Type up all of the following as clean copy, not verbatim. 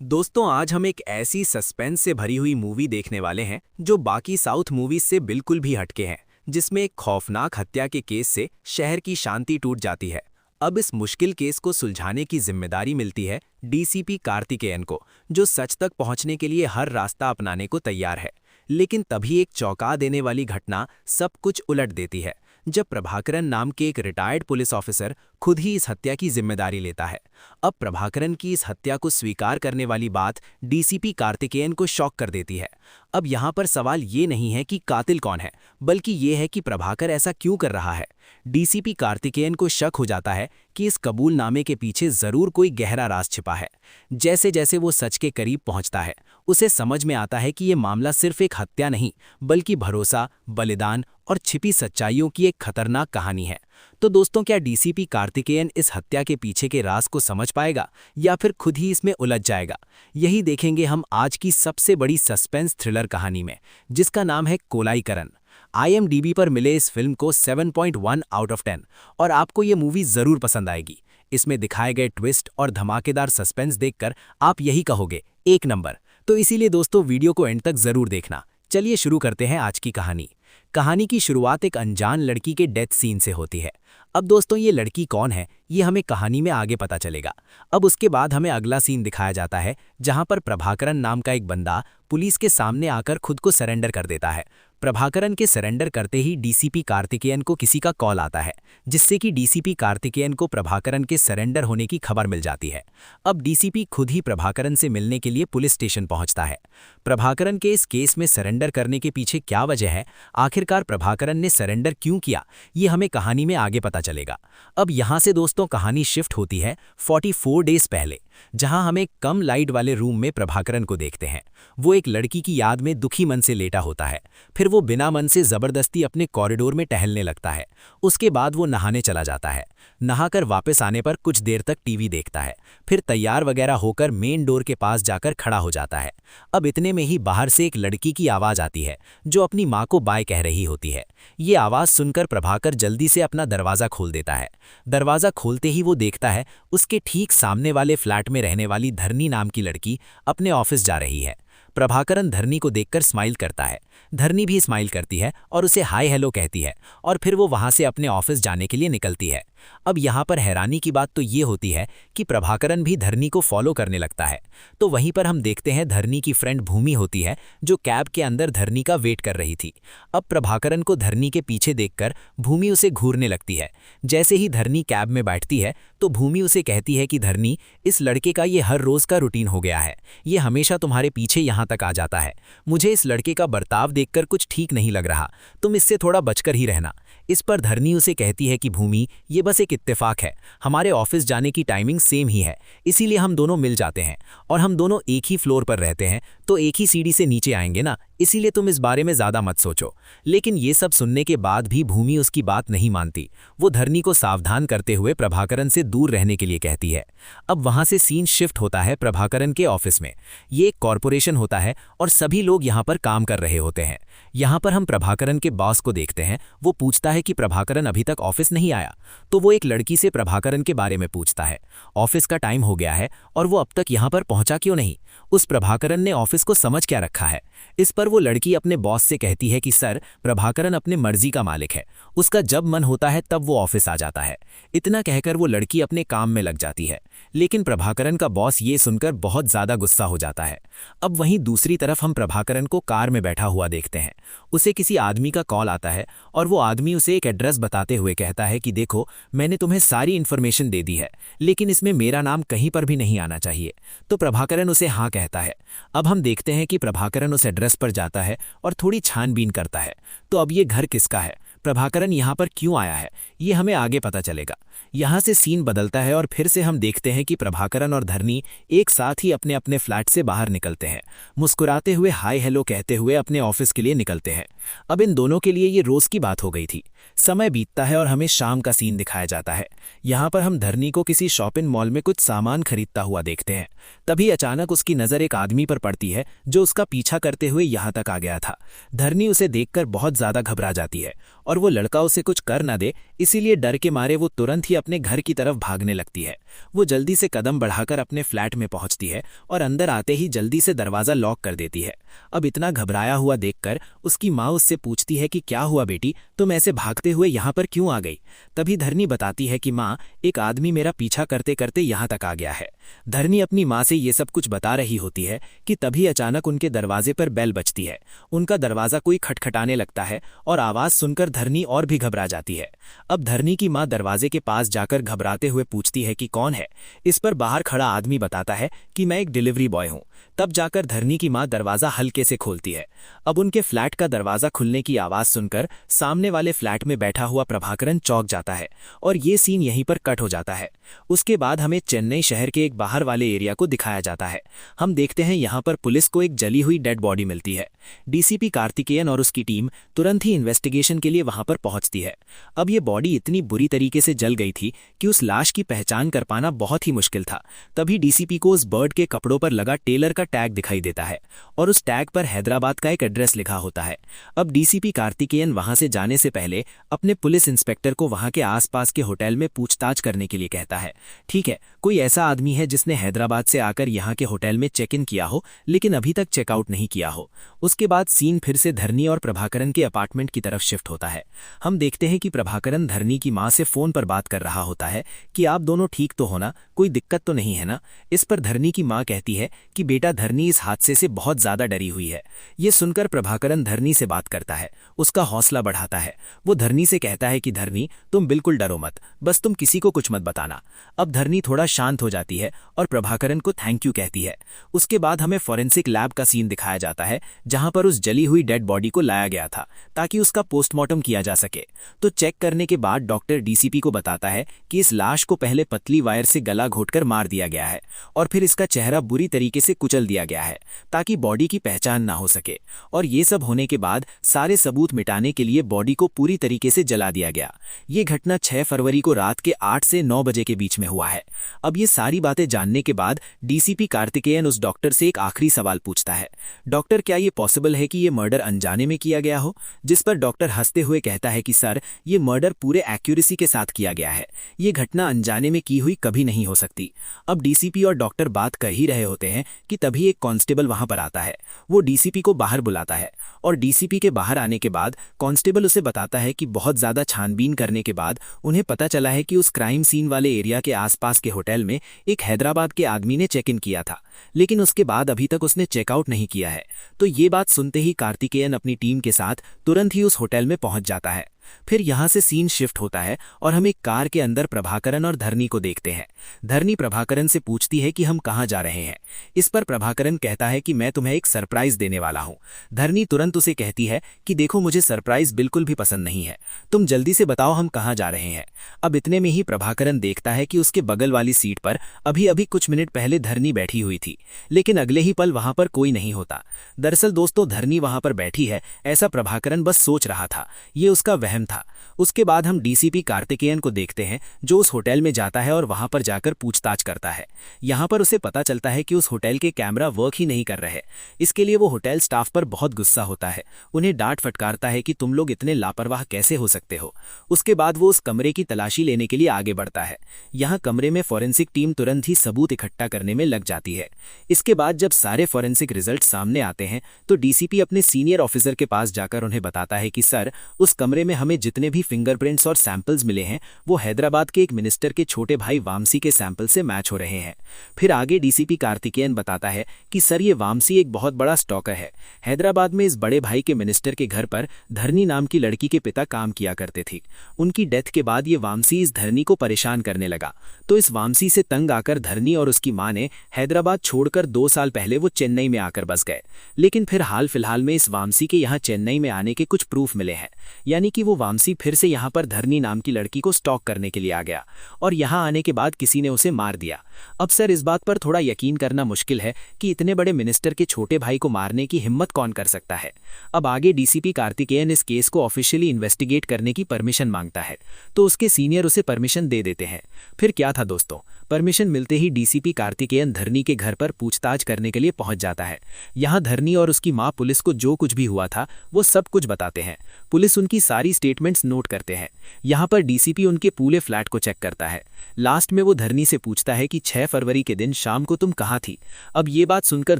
दोस्तों, आज हम एक ऐसी सस्पेंस से भरी हुई मूवी देखने वाले हैं जो बाकी साउथ मूवीज से बिल्कुल भी हटके हैं, जिसमें एक खौफनाक हत्या के केस से शहर की शांति टूट जाती है। अब इस मुश्किल केस को सुलझाने की जिम्मेदारी मिलती है डीसीपी कार्तिकेयन को, जो सच तक पहुंचने के लिए हर रास्ता अपनाने को तैयार है। लेकिन तभी एक चौंका देने वाली घटना सब कुछ उलट देती है, जब प्रभाकरन नाम के एक रिटायर्ड पुलिस ऑफिसर खुद ही इस हत्या की जिम्मेदारी लेता है। अब प्रभाकरन की इस हत्या को स्वीकार करने वाली बात डीसीपी कार्तिकेयन को शॉक कर देती है। अब यहाँ पर सवाल ये नहीं है कि कातिल कौन है, बल्कि ये है कि प्रभाकर ऐसा क्यों कर रहा है। डीसीपी कार्तिकेयन को शक हो जाता है कि इस कबूलनामे के पीछे जरूर कोई गहरा राज छिपा है। जैसे जैसे वो सच के करीब पहुंचता है, उसे समझ में आता है कि ये मामला सिर्फ एक हत्या नहीं, बल्कि भरोसा, बलिदान और छिपी सच्चाइयों की एक खतरनाक कहानी है। तो दोस्तों, क्या डीसीपी कार्तिकेयन इस हत्या के पीछे के राज को समझ पाएगा या फिर खुद ही इसमें उलझ जाएगा? यही देखेंगे हम आज की सबसे बड़ी सस्पेंस थ्रिलर कहानी में, जिसका नाम है कोलाइकरन। IMDb पर मिले इस फिल्म को 7.1 आउट ऑफ 10 और आपको ये मूवी जरूर पसंद आएगी। इसमें दिखाए गए ट्विस्ट और धमाकेदार सस्पेंस देखकर आप यही कहोगे, एक नंबर। तो इसीलिए दोस्तों, वीडियो को एंड तक जरूर देखना। चलिए शुरू करते हैं आज की कहानी। कहानी की शुरुआत एक अनजान लड़की के डेथ सीन से होती है। अब दोस्तों, ये लड़की कौन है ये हमें कहानी में आगे पता चलेगा। अब उसके बाद हमें अगला सीन दिखाया जाता है, जहां पर प्रभाकरन नाम का एक बंदा पुलिस के सामने आकर खुद को सरेंडर कर देता है। प्रभाकरन के सरेंडर करते ही डीसीपी कार्तिकेयन को किसी का कॉल आता है, जिससे कि डीसीपी कार्तिकेयन को प्रभाकरन के सरेंडर होने की खबर मिल जाती है। अब डीसीपी खुद ही प्रभाकरन से मिलने के लिए पुलिस स्टेशन पहुंचता है। प्रभाकरन के इस केस में सरेंडर करने के पीछे क्या वजह है, आखिरकार प्रभाकरन ने सरेंडर क्यों किया, ये हमें कहानी में आगे पता चलेगा। अब यहाँ से दोस्तों कहानी शिफ्ट होती है 44 डेज पहले, जहां हम एक कम लाइट वाले रूम में प्रभाकरन को देखते हैं। वो एक लड़की की याद में दुखी मन से लेटा होता है। फिर वो बिना मन से जबरदस्ती अपने कॉरिडोर में टहलने लगता है। उसके बाद वो नहाने चला जाता है। नहाकर वापस आने पर कुछ देर तक टीवी देखता है। फिर तैयार वगैरह होकर मेन डोर के पास जाकर खड़ा हो जाता है। अब इतने में ही बाहर से एक लड़की की आवाज आती है, जो अपनी माँ को बाय कह रही होती है। ये आवाज सुनकर प्रभाकर जल्दी से अपना दरवाजा खोल देता है। दरवाजा खोलते ही वो देखता है उसके ठीक सामने वाले फ्लैट में रहने वाली धरनी नाम की लड़की अपने ऑफिस जा रही है। प्रभाकरन धरनी को देखकर स्माइल करता है। धरनी भी स्माइल करती है और उसे हाय हेलो कहती है, और फिर वो वहां से अपने ऑफिस जाने के लिए निकलती है। अब यहाँ पर हैरानी की बात तो ये होती है कि प्रभाकरन भी धरनी को फॉलो करने लगता है। तो वहीं पर हम देखते हैं धरनी की फ्रेंड भूमि होती है, जो कैब के अंदर धरनी का वेट कर रही थी। अब प्रभाकरन को धरनी के पीछे देखकर भूमि उसे घूरने लगती है। जैसे ही धरनी कैब में बैठती है तो भूमि उसे कहती है कि धरनी, इस लड़के का ये हर रोज का रूटीन हो गया है। ये हमेशा तुम्हारे पीछे यहाँ तक आ जाता है। मुझे इस लड़के का बर्ताव देखकर कुछ ठीक नहीं लग रहा। तुम इससे थोड़ा बचकर ही रहना। इस पर धरनी उसे कहती है कि भूमि, ये बस एक इत्तेफाक है। हमारे ऑफिस जाने की टाइमिंग सेम ही है, इसीलिए हम दोनों मिल जाते हैं, और हम दोनों एक ही फ्लोर पर रहते हैं, तो एक ही सीढ़ी से नीचे आएंगे ना, इसीलिए तुम इस बारे में ज्यादा मत सोचो। लेकिन ये सब सुनने के बाद भी भूमि उसकी बात नहीं मानती। वो धरनी को सावधान करते हुए प्रभाकरन से दूर रहने के लिए कहती है। अब वहां से सीन शिफ्ट होता है प्रभाकरन के ऑफिस में। ये एक कॉरपोरेशन होता है और सभी लोग यहाँ पर काम कर रहे होते हैं। यहाँ पर हम प्रभाकरन के बॉस को देखते हैं। वो पूछता है कि प्रभाकरन अभी तक ऑफिस नहीं आया, तो वो एक लड़की से प्रभाकरन के बारे में पूछता है। ऑफिस का टाइम हो गया है और वो अब तक यहाँ पर पहुंचा क्यों नहीं? उस प्रभाकरन ने ऑफिस को समझ क्या रखा है? इस पर वो लड़की अपने बॉस से कहती है कि सर, प्रभाकरन अपने मर्जी का मालिक है। उसका जब मन होता है तब वो ऑफिस आ जाता है। इतना कहकर वो लड़की अपने काम में लग जाती है। लेकिन प्रभाकरन का बॉस ये सुनकर बहुत ज्यादा गुस्सा हो जाता है। अब वहीं दूसरी तरफ हम प्रभाकरन को कार में बैठा हुआ देखते हैं। उसे किसी आदमी का कॉल आता है और वो आदमी उसे एक एड्रेस बताते हुए कहता है कि देखो, मैंने तुम्हें सारी इन्फॉर्मेशन दे दी है, लेकिन इसमें मेरा नाम कहीं पर भी नहीं आना चाहिए। तो प्रभाकरन उसे हाँ कहता है। अब हम देखते हैं कि प्रभाकरन उस एड्रेस पर जाता है और थोड़ी छानबीन करता है। तो अब ये घर किसका है, प्रभाकरन यहाँ पर क्यों आया है, ये हमें आगे पता चलेगा। यहाँ से सीन बदलता है और फिर से हम देखते हैं कि प्रभाकरन और धरनी एक साथ ही अपने अपने फ्लैट से बाहर निकलते हैं। मुस्कुराते हुए हाय हेलो कहते हुए अपने ऑफिस के लिए निकलते हैं। अब इन दोनों के लिए ये रोज की बात हो गई थी। समय बीतता है और हमें शाम का सीन दिखाया जाता है। यहाँ पर हम धरनी को किसी शॉपिंग मॉल में कुछ सामान खरीदता हुआ देखते हैं। तभी अचानक उसकी नजर एक आदमी पर पड़ती है, जो उसका पीछा करते हुए यहाँ तक आ गया था। धरनी उसे देखकर बहुत ज्यादा घबरा जाती है और वो लड़का उसे कुछ कर न दे, इसीलिए डर के मारे वो तुरंत ही अपने घर की तरफ भागने लगती है। वो जल्दी से कदम बढ़ाकर अपने फ्लैट में पहुंचती है और अंदर आते ही जल्दी से दरवाज़ा लॉक कर देती है। अब इतना घबराया हुआ देखकर उसकी माँ उससे पूछती है कि क्या हुआ बेटी, तुम ऐसे भागते हुए यहाँ पर क्यों आ गई। तभी धरनी बताती है कि माँ, एक आदमी मेरा पीछा करते करते यहाँ तक आ गया है। धरनी अपनी माँ से ये सब कुछ बता रही होती है कि तभी अचानक उनके दरवाजे पर बेल बजती है। उनका दरवाज़ा कोई खटखटाने लगता है और आवाज़ सुनकर धरनी और भी घबरा जाती है। अब धरनी की माँ दरवाजे के पास जाकर घबराते हुए पूछती है कि कौन है। इस पर बाहर खड़ा आदमी बताता है कि मैं एक डिलीवरी बॉय हूँ। तब जाकर धरनी की माँ दरवाज़ा हल्के से खोलती है। अब उनके फ्लैट का दरवाज़ा खुलने की आवाज़ सुनकर सामने वाले फ्लैट में बैठा हुआ प्रभाकरन चौंक जाता है और ये सीन यहीं पर कट हो जाता है। उसके बाद हमें चेन्नई शहर के एक बाहर वाले एरिया को दिखाया जाता है। हम देखते हैं यहाँ पर पुलिस को एक जली हुई डेड बॉडी मिलती है। डीसीपी कार्तिकेयन और उसकी टीम तुरंत ही इन्वेस्टिगेशन के लिए वहां पर पहुंचती है। अब ये बॉडी इतनी बुरी तरीके से जल गई थी कि उस लाश की पहचान कर पाना बहुत ही मुश्किल था। तभी डीसीपी को उस बर्ड के कपड़ों पर लगा टेलर का टैग दिखाई देता है और उस टैग पर हैदराबाद का एक एड्रेस लिखा होता है। अब डीसीपी कार्तिकेयन वहां से जाने से पहले अपने पुलिस इंस्पेक्टर को वहां के आसपास के होटल में पूछताछ करने के लिए कहता है। ठीक है, कोई ऐसा आदमी है जिसने हैदराबाद से आकर यहाँ के होटल में चेक इन किया हो लेकिन अभी तक चेकआउट नहीं किया हो। उसके बाद सीन फिर से धरनी और प्रभाकरन के अपार्टमेंट की तरफ शिफ्ट होता है। हम देखते हैं कि प्रभाकरन धरनी की माँ से फोन पर बात कर रहा होता है कि आप दोनों ठीक तो हो ना, कोई दिक्कत तो नहीं है ना। इस पर धरनी की माँ कहती है कि बेटा धरनी इस हादसे से बहुत ज्यादा डरी हुई है। ये सुनकर प्रभाकरन धरनी से बात करता है, उसका हौसला बढ़ाता है। वो धरनी से कहता है कि धरनी तुम बिल्कुल डरो मत, बस तुम किसी को कुछ मत बताना। अब धरनी थोड़ा शांत हो जाती है और प्रभाकरन को थैंक यू कहती है। उसके बाद हमें फॉरेंसिक लैब का सीन दिखाया जाता है जहां पर उस जली हुई डेड बॉडी को लाया गया था ताकि उसका पोस्टमार्टम किया जा सके। तो चेक करने के बाद डॉक्टर डीसीपी को बताता है कि इस लाश को पहले पतली वायर से गला घोटकर मार दिया गया है और फिर इसका चेहरा बुरी तरीके से कुचल दिया गया है ताकि बॉडी की पहचान ना हो सके। और ये सब होने के बाद सारे सबूत मिटाने के लिए बॉडी को पूरी तरीके से जला दिया गया। ये घटना 6 फरवरी को रात के 8 से 9 बजे के बीच में हुआ है। अब ये सारी बातें जानने के बाद डीसीपी कार्तिकेयन उस डॉक्टर से एक आखिरी सवाल पूछता है, डॉक्टर क्या ये पॉसिबल है कि ये मर्डर अनजाने में किया गया हो। जिस पर डॉक्टर हंसते हुए कहता है कि सर, ये मर्डर पूरे एक्यूरेसी के साथ किया गया है। ये घटना अनजाने में की हुई कभी नहीं हो सकती। अब डीसीपी और डॉक्टर बात कर ही रहे होते हैं कि तभी एक कांस्टेबल वहां पर आता है। वो डीसीपी को बाहर बुलाता है और डीसीपी के बाहर आने के बाद कांस्टेबल उसे बताता है कि बहुत ज्यादा छानबीन करने के बाद उन्हें पता चला है कि उस क्राइम सीन वाले एरिया के आसपास के होटल में एक हैदराबाद के आदमी ने चेक इन किया था, लेकिन उसके बाद अभी तक उसने चेकआउट नहीं किया है। तो ये बात सुनते ही कार्तिकेयन अपनी टीम के साथ तुरंत ही उस होटल में पहुंच जाता है। फिर यहाँ से सीन शिफ्ट होता है और हम एक कार के अंदर प्रभाकरन और धरनी को देखते हैं। धरनी प्रभाकरन से पूछती है कि हम कहाँ जा रहे हैं। इस पर प्रभाकरन कहता है कि मैं तुम्हें एक सरप्राइज देने वाला हूँ। धरनी तुरंत उसे कहती है कि देखो, मुझे सरप्राइज बिल्कुल भी पसंद नहीं है, तुम जल्दी से बताओ हम कहाँ जा रहे हैं। अब इतने में ही प्रभाकरन देखता है कि उसके बगल वाली सीट पर अभी अभी कुछ मिनट पहले धरनी बैठी हुई थी, लेकिन अगले ही पल वहां पर कोई नहीं होता। दरअसल दोस्तों, धरनी वहां पर बैठी है ऐसा प्रभाकरन बस सोच रहा था, ये उसका वहम था। उसके बाद हम डीसीपी कार्तिकेयन को देखते हैं जो उस होटल में जाता है और वहां पर जाकर पूछताछ करता है। यहां पर उसे पता चलता है कि उस होटल के कैमरा वर्क ही नहीं कर रहे। इसके लिए वो होटल स्टाफ पर बहुत गुस्सा होता है, उन्हें डांट फटकारता है कि तुम लोग इतने लापरवाह कैसे हो सकते हो। उसके बाद वो उस कमरे की तलाशी लेने के लिए आगे बढ़ता है। यहाँ कमरे में फॉरेंसिक टीम तुरंत ही सबूत इकट्ठा करने में लग जाती है। इसके बाद जब सारे फॉरेंसिक रिजल्ट सामने आते हैं तो डीसीपी अपने सीनियर ऑफिसर के पास जाकर उन्हें बताता है कि सर, उस कमरे में हमें जितने भी फिंगरप्रिंट्स और सैंपल्स मिले हैं वो हैदराबाद के एक मिनिस्टर के छोटे भाई वामसी के सैंपल से मैच हो रहे हैं। फिर आगे डीसीपी कार्तिकेयन बताता है कि सर, ये वामसी एक बहुत बड़ा स्टॉकर है। हैदराबाद में इस बड़े भाई के मिनिस्टर के घर पर धरनी नाम की लड़की के पिता काम किया करते थे। उनकी डेथ के बाद ये वामसी इस धरनी को परेशान करने लगा, तो इस वामसी से तंग आकर धरनी और उसकी मां ने हैदराबाद छोड़कर 2 साल पहले वो चेन्नई में आकर बस गए। लेकिन फिर हाल फिलहाल में इस वामसी के यहाँ चेन्नई में आने के कुछ प्रूफ मिले हैं, यानी कि वो वामसी फिर से यहाँ पर धरनी नाम की लड़की को स्टॉक करने के लिए आ गया और यहाँ आने के बाद किसी ने उसे मार दिया। अब सर इस बात पर थोड़ा यकीन करना मुश्किल है कि इतने बड़े मिनिस्टर के छोटे भाई को मारने की हिम्मत कौन कर सकता है। अब आगे डीसीपी कार्तिकेयन इस केस को ऑफिशियली इन्वेस्टिगेट करने की परमिशन मांगता है, तो उसके सीनियर उसे परमिशन दे देते हैं। फिर क्या था दोस्तों, परमिशन मिलते ही डीसीपी कार्तिकेयन धरनी के घर पर पूछताछ करने के लिए पहुंच जाता है। यहाँ धरनी और उसकी मां पुलिस को जो कुछ भी हुआ था वो सब कुछ बताते हैं। पुलिस उनकी सारी स्टेटमेंट्स नोट करते हैं। यहाँ पर डीसीपी उनके पूरे फ्लैट को चेक करता है। लास्ट में वो धरनी से पूछता है कि 6 फरवरी के दिन शाम को तुम कहाँ थी। अब ये बात सुनकर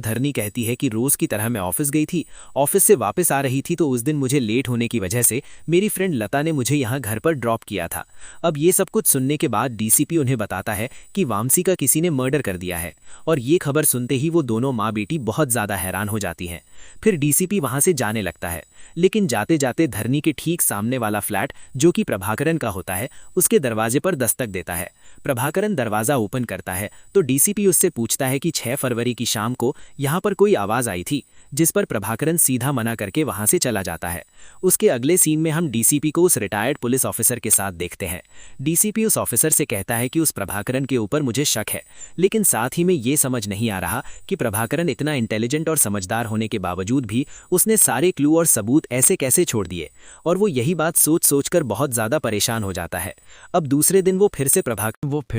धरनी कहती है कि रोज की तरह मैं ऑफिस गई थी, ऑफिस से वापस आ रही थी तो उस दिन मुझे लेट होने की वजह से मेरी फ्रेंड लता ने मुझे यहाँ घर पर ड्रॉप किया था। अब ये सब कुछ सुनने के बाद डीसीपी उन्हें बताता है कि वामसी का किसी ने मर्डर कर दिया है, और ये खबर सुनते ही वो दोनों माँ बेटी बहुत ज्यादा हैरान हो जाती हैं। फिर डीसीपी वहां से जाने लगता है, लेकिन जाते जाते धरनी के ठीक सामने वाला फ्लैट जो कि प्रभाकरन का होता है उसके दरवाजे पर दस्तक देता है। प्रभाकरन दरवाजा ओपन करता है तो डीसीपी उससे पूछता है कि 6 फरवरी की शाम को यहाँ पर कोई आवाज आई थी, जिस पर प्रभाकरन सीधा मना करके वहां से चला जाता है। उसके अगले सीन में हम डीसीपी को उस रिटायर्ड पुलिस ऑफिसर के साथ देखते हैं। डीसीपी उस ऑफिसर से कहता है कि उस प्रभाकरन के ऊपर मुझे शक है, लेकिन साथ ही में ये समझ नहीं आ रहा कि प्रभाकरन इतना इंटेलिजेंट और समझदार होने के बावजूद भी उसने सारे क्लू और सबूत ऐसे कैसे छोड़ दिए, और वो यही बात सोच सोचकर बहुत ज्यादा परेशान हो जाता है। अब दूसरे दिन वो फिर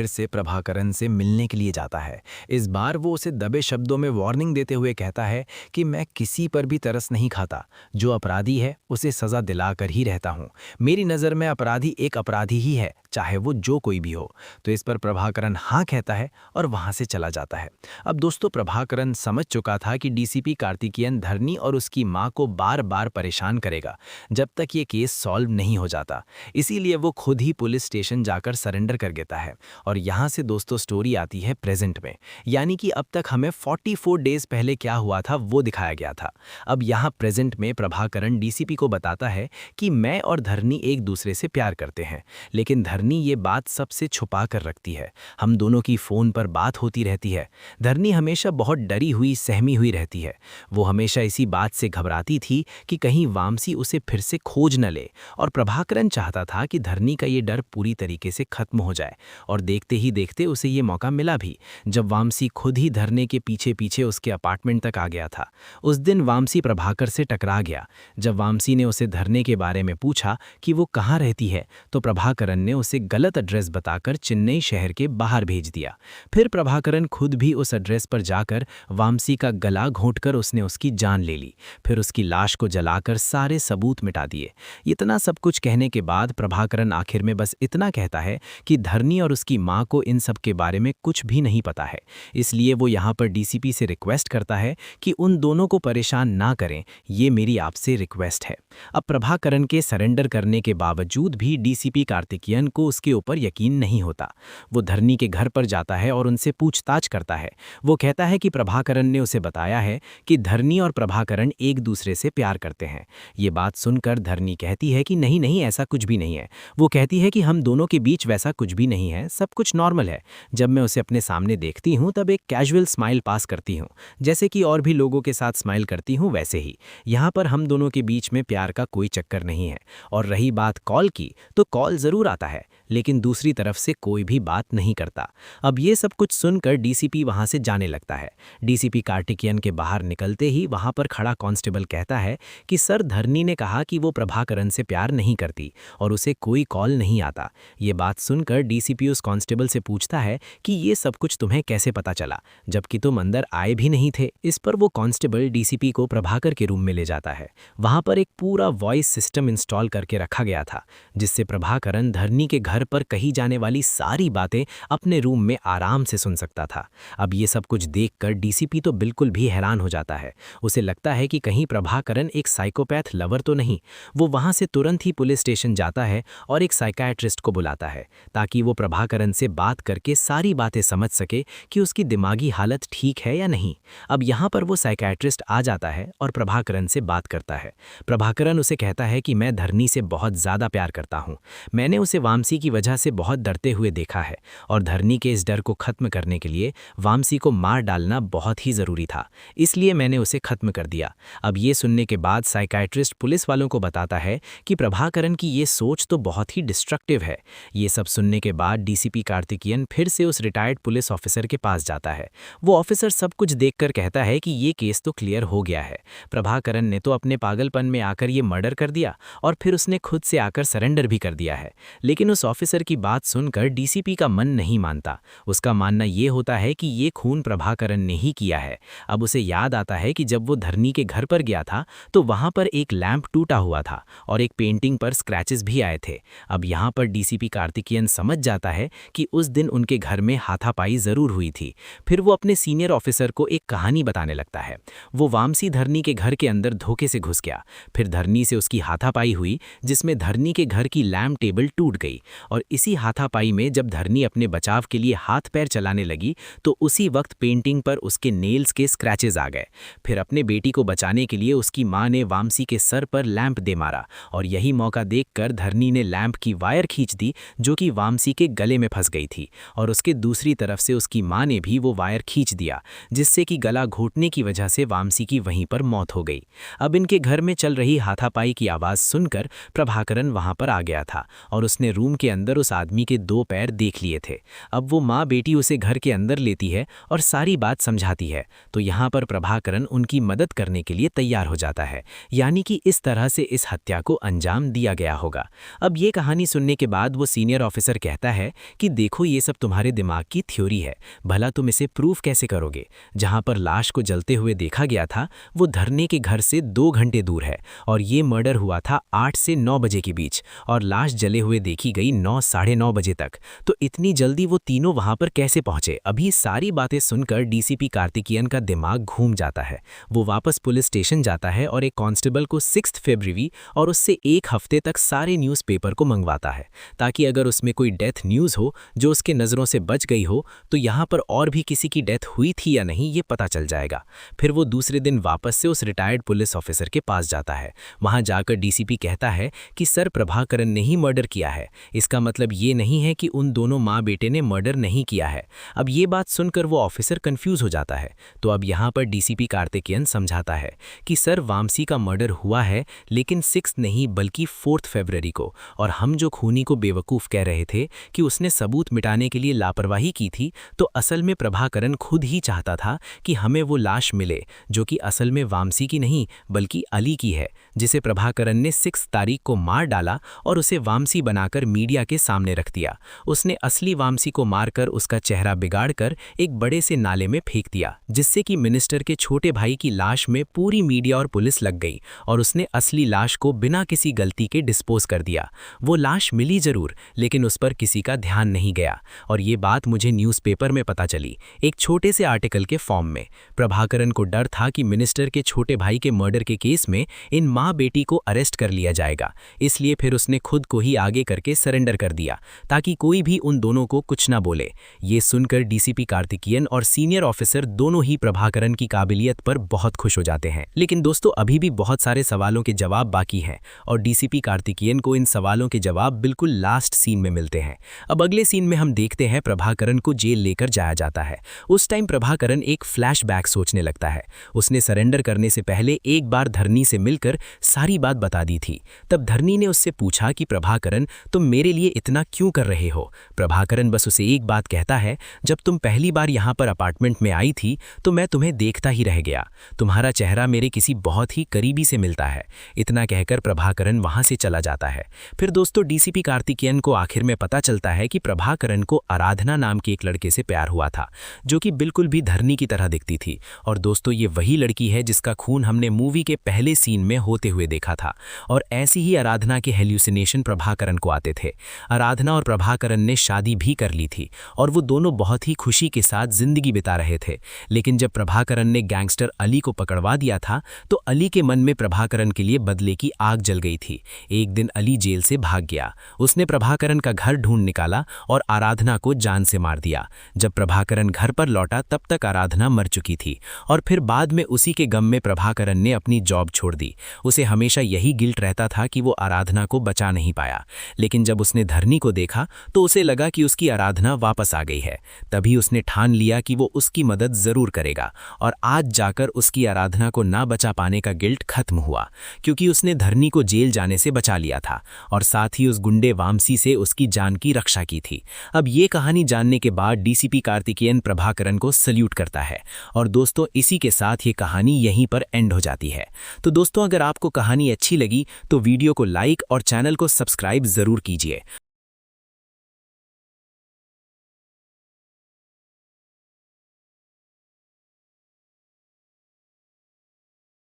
से प्रभाकरन से मिलने के लिए जाता है। इस बार वो उसे दबे शब्दों में वार्निंग देते हुए कहता है कि मैं किसी पर भी तरस नहीं खाता, जो अपराधी है उसे सजा दिलाकर ही रहता हूँ। मेरी नज़र में अपराधी एक अपराधी ही है, चाहे वो जो कोई भी हो। तो इस पर प्रभाकरन हाँ कहता है और वहां से चला जाता है। अब दोस्तों, प्रभाकरन समझ चुका था कि डीसीपी कार्तिकेयन धरनी और उसकी मां को बार बार परेशान करेगा जब तक ये केस सॉल्व नहीं हो जाता। इसीलिए वो खुद ही पुलिस स्टेशन जाकर सरेंडर कर देता है। और यहाँ से दोस्तों स्टोरी आती है प्रेजेंट में, यानी कि अब तक हमें 44 डेज पहले क्या हुआ था वो दिखाया गया था। अब यहाँ प्रेजेंट में प्रभाकरन डीसीपी को बताता है कि मैं और धरनी एक दूसरे से प्यार करते हैं, लेकिन धरनी ये बात सबसे छुपा कर रखती है। हम दोनों की फ़ोन पर बात होती रहती है। धरनी हमेशा बहुत डरी हुई, सहमी हुई रहती है। वो हमेशा इसी बात से घबराती थी कि कहीं वामसी उसे फिर से खोज न ले, और प्रभाकरन चाहता था कि धरनी का ये डर पूरी तरीके से खत्म हो जाए। और देखते ही देखते उसे ये मौका मिला भी, जब वामसी खुद ही धरने के पीछे पीछे उसके अपार्टमेंट तक आ गया था। उस दिन वामसी प्रभाकर से टकरा गया। जब वामसी ने उसे धरने के बारे में पूछा कि वो कहाँ रहती है, तो प्रभाकरन ने उसे गलत एड्रेस बताकर चेन्नई शहर के बाहर भेज दिया। फिर प्रभाकरन खुद भी उस एड्रेस पर जाकर वामसी का गला घोंटकर उसने उसकी जान ले ली। फिर उसकी लाश को जलाकर सारे सबूत मिटा दिए। इतना सब कुछ कहने के बाद प्रभाकरन आखिर में बस इतना कहता है कि धरनी और उसकी मां को इन सब के बारे में कुछ भी नहीं पता है। इसलिए वो यहाँ पर डीसीपी से रिक्वेस्ट करता है कि उन दोनों को परेशान ना करें, ये मेरी आपसे रिक्वेस्ट है। अब प्रभाकरन के सरेंडर करने के बावजूद भी डीसीपी कार्तिकेयन को उसके ऊपर यकीन नहीं होता। वो धरनी के घर पर जाता है और उनसे पूछताछ करता है। वो कहता है कि प्रभाकरन ने उसे बताया है कि धरनी और प्रभाकरन एक दूसरे से प्यार करते हैं। ये बात सुनकर धरनी कहती है कि नहीं नहीं, ऐसा कुछ भी नहीं है। वो कहती है कि हम दोनों के बीच वैसा कुछ भी नहीं है, सब कुछ नॉर्मल है। जब मैं उसे अपने सामने देखती हूँ तब एक कैजुअल स्माइल पास करती हूँ, जैसे कि और भी लोगों के साथ स्माइल करती हूँ वैसे ही। यहाँ पर हम दोनों के बीच में प्यार का कोई चक्कर नहीं है। और रही बात कॉल की, तो कॉल ज़रूर आता है, लेकिन दूसरी तरफ से कोई भी बात नहीं करता। अब ये सब कुछ सुनकर डीसीपी वहाँ से जाने लगता है। डीसीपी कार्तिकेयन के बाहर निकलते ही वहाँ पर खड़ा कांस्टेबल कहता है कि सर, धरनी ने कहा कि वो प्रभाकरन से प्यार नहीं करती और उसे कोई कॉल नहीं आता। ये बात सुनकर डीसीपी उस कांस्टेबल से पूछता है कि ये सब कुछ तुम्हें कैसे पता चला, जबकि तुम अंदर आए भी नहीं थे। इस पर वो कांस्टेबल डीसीपी को प्रभाकर के रूम में ले जाता है। वहाँ पर एक पूरा वॉइस सिस्टम इंस्टॉल करके रखा गया था, जिससे प्रभाकरन धरनी के घर पर कही जाने वाली सारी बातें अपने रूम में आराम से सुन सकता था। अब ये सब कुछ देखकर डीसीपी तो बिल्कुल भी हैरान हो जाता है। उसे लगता है कि कहीं प्रभाकरन एक साइकोपैथ लवर तो नहीं। वो वहाँ से तुरंत ही पुलिस स्टेशन जाता है और एक साइकाइट्रिस्ट को बुलाता है, ताकि वो प्रभाकरन से बात करके सारी बातें समझ सके कि उसकी दिमागी हालत ठीक है या नहीं। अब यहाँ पर वो साइकाइट्रिस्ट आ जाता है और प्रभाकरन से बात करता है। प्रभाकरन उसे कहता है कि मैं धरनी से बहुत ज़्यादा प्यार करता हूँ। मैंने उसे वामसी की की वजह से बहुत डरते हुए देखा है और धरनी के इस डर को खत्म करने के लिए वामसी को मार डालना बहुत ही ज़रूरी था, इसलिए मैंने उसे खत्म कर दिया। अब ये सुनने के बाद साइकाइट्रिस्ट पुलिस वालों को बताता है कि प्रभाकरण की ये सोच तो बहुत ही डिस्ट्रक्टिव है। ये सब सुनने के बाद डीसीपी कार्तिकेयन फिर से उस रिटायर्ड पुलिस ऑफिसर के पास जाता है। वो ऑफिसर सब कुछ देखकर कहता है कि ये केस तो क्लियर हो गया है। प्रभाकरण ने तो अपने पागलपन में आकर ये मर्डर कर दिया और फिर उसने खुद से आकर सरेंडर भी कर दिया है। लेकिन उस ऑफिसर की बात सुनकर डीसीपी का मन नहीं मानता। उसका मानना ये होता है कि ये खून प्रभाकरण ने ही किया है। अब उसे याद आता है कि जब वो धरनी के घर पर गया था तो वहां पर एक लैंप टूटा हुआ था और एक पेंटिंग पर स्क्रैचेस भी आए थे। अब यहाँ पर डीसीपी कार्तिकेयन समझ जाता है कि उस दिन उनके घर में हाथापाई जरूर हुई थी। फिर वो अपने सीनियर ऑफिसर को एक कहानी बताने लगता है। वो वामसी धरनी के घर के अंदर धोखे से घुस गया, फिर धरनी से उसकी हाथापाई हुई जिसमें धरनी के घर की लैंप टेबल टूट गई और इसी हाथापाई में जब धरनी अपने बचाव के लिए हाथ पैर चलाने लगी तो उसी वक्त पेंटिंग पर उसके नेल्स के स्क्रैचेस आ गए। फिर अपने बेटी को बचाने के लिए उसकी मां ने वामसी के सर पर लैंप दे मारा और यही मौका देखकर धरनी ने लैंप की वायर खींच दी जो कि वामसी के गले में फंस गई थी और उसके दूसरी तरफ से उसकी मां ने भी वो वायर खींच दिया जिससे कि गला घोटने की वजह से वामसी की वहीं पर मौत हो गई। अब इनके घर में चल रही हाथापाई की आवाज़ सुनकर प्रभाकरण वहां पर आ गया था और उसने रूम के अंदर उस आदमी के 2 पैर देख लिए थे। अब वो माँ बेटी उसे घर के अंदर लेती है और सारी बात समझाती है तो यहाँ पर प्रभाकरण उनकी मदद करने के लिए तैयार हो जाता है, यानी कि इस तरह से इस हत्या को अंजाम दिया गया होगा। अब ये कहानी सुनने के बाद वो सीनियर ऑफिसर कहता है कि देखो ये सब तुम्हारे दिमाग की थ्योरी है, भला तुम इसे प्रूफ कैसे करोगे। जहाँ पर लाश को जलते हुए देखा गया था वो धरने के घर से 2 घंटे दूर है और ये मर्डर हुआ था 8 से 9 बजे के बीच और लाश जले हुए देखी गई 9 साढ़े 9 बजे तक। तो इतनी जल्दी वो तीनों वहां पर कैसे पहुंचे। अभी सारी बातें सुनकर डीसीपी कार्तिकेयन का दिमाग घूम जाता है। वो वापस पुलिस स्टेशन जाता है और एक कांस्टेबल को 6 फरवरी और उससे 1 हफ्ते तक सारे न्यूज़पेपर को मंगवाता है ताकि अगर उसमें कोई डेथ न्यूज़ हो जो उसके नज़रों से बच गई हो तो यहाँ पर और भी किसी की डेथ हुई थी या नहीं ये पता चल जाएगा। फिर वो दूसरे दिन वापस से उस रिटायर्ड पुलिस ऑफिसर के पास जाता है। वहाँ जाकर डीसीपी कहता है कि सर प्रभाकरण ने ही मर्डर किया है, इसका मतलब ये नहीं है कि उन दोनों माँ बेटे ने मर्डर नहीं किया है। अब ये बात सुनकर वो ऑफिसर कंफ्यूज हो जाता है। तो अब यहाँ पर डीसीपी कार्तिकेयन समझाता है कि सर वामसी का मर्डर हुआ है लेकिन 6 नहीं बल्कि 4 फरवरी को, और हम जो खूनी को बेवकूफ़ कह रहे थे कि उसने सबूत मिटाने के लिए लापरवाही की थी तो असल में प्रभाकरण खुद ही चाहता था कि हमें वो लाश मिले जो कि असल में वामसी की नहीं बल्कि अली की है, जिसे प्रभाकरण ने 6 तारीख को मार डाला और उसे वामसी बनाकर मीडिया के सामने रख दिया। उसने असली वामसी को मारकर उसका चेहरा बिगाड़कर एक बड़े से नाले में फेंक दिया जिससे कि मिनिस्टर के छोटे भाई की लाश में पूरी मीडिया और पुलिस लग गई और उसने असली लाश को बिना किसी गलती के डिस्पोज कर दिया। वो लाश मिली जरूर लेकिन उस पर किसी का ध्यान नहीं गया और ये बात मुझे न्यूज़पेपर में पता चली एक छोटे से आर्टिकल के फॉर्म में। प्रभाकरण को डर था कि मिनिस्टर के छोटे भाई के मर्डर के केस में इन माँ बेटी को अरेस्ट कर लिया जाएगा, इसलिए फिर उसने खुद को ही आगे करके सरेंडर कर दिया ताकि कोई भी उन दोनों को कुछ ना बोले। ये सुनकर डीसीपी कार्तिकेयन और सीनियर ऑफिसर दोनों ही प्रभाकरण की काबिलियत पर बहुत खुश हो जाते हैं। लेकिन दोस्तों अभी भी बहुत सारे सवालों के जवाब बाकी हैं और डीसीपी कार्तिकेयन को इन सवालों के जवाब बिल्कुल लास्ट सीन में मिलते हैं। अब अगले सीन में हम देखते हैं प्रभाकरण को जेल लेकर जाया जाता है। उस टाइम प्रभाकरण एक फ्लैशबैक सोचने लगता है। उसने सरेंडर करने से पहले एक बार धरनी से मिलकर सारी बात बता दी थी। तब धरनी ने उससे पूछा कि प्रभाकरण तुम मेरे लिए इतना क्यों कर रहे हो। प्रभाकरण बस उसे एक बात कहता है, जब तुम पहली बार यहाँ पर अपार्टमेंट में आई थी तो मैं तुम्हें देखता ही रह गया, तुम्हारा चेहरा मेरे किसी बहुत ही करीबी से मिलता है। इतना कहकर प्रभाकरण वहां से चला जाता है। फिर दोस्तों डीसीपी कार्तिकेयन को आखिर में पता चलता है कि प्रभाकरण को आराधना नाम के एक लड़के से प्यार हुआ था जो कि बिल्कुल भी धरनी की तरह दिखती थी। और दोस्तों ये वही लड़की है जिसका खून हमने मूवी के पहले सीन में होते हुए देखा था और ऐसी ही आराधना के हेल्यूसिनेशन प्रभाकरण को आते थे। आराधना और प्रभाकरण ने शादी भी कर ली थी और वो दोनों बहुत ही खुशी के साथ जिंदगी बिता रहे थे। लेकिन जब प्रभाकरण ने गैंगस्टर अली को पकड़वा दिया था तो अली के मन में प्रभाकरण के लिए बदले की आग जल गई थी। एक दिन अली जेल से भाग गया। उसने प्रभाकरण का घर ढूंढ निकाला और आराधना को जान से मार दिया। जब प्रभाकरण घर पर लौटा तब तक आराधना मर चुकी थी और फिर बाद में उसी के गम में प्रभाकरण ने अपनी जॉब छोड़ दी। उसे हमेशा यही गिल्ट रहता था कि वो आराधना को बचा नहीं पाया। लेकिन जब उसने उसने धरनी को देखा तो उसे लगा कि उसकी आराधना वापस आ गई है। तभी उसने ठान लिया कि वो उसकी मदद जरूर करेगा और आज जाकर उसकी आराधना को ना बचा पाने का गिल्ट खत्म हुआ, क्योंकि उसने धरनी को जेल जाने से बचा लिया था और साथ ही उस गुंडे वामसी से उसकी जान की रक्षा की थी। अब ये कहानी जानने के बाद डीसीपी कार्तिकेयन प्रभाकरन को सल्यूट करता है। और दोस्तों, इसी के साथ ये कहानी यहीं पर एंड हो जाती है। तो दोस्तों, अगर आपको कहानी अच्छी लगी तो वीडियो को लाइक और चैनल को सब्सक्राइब जरूर कीजिए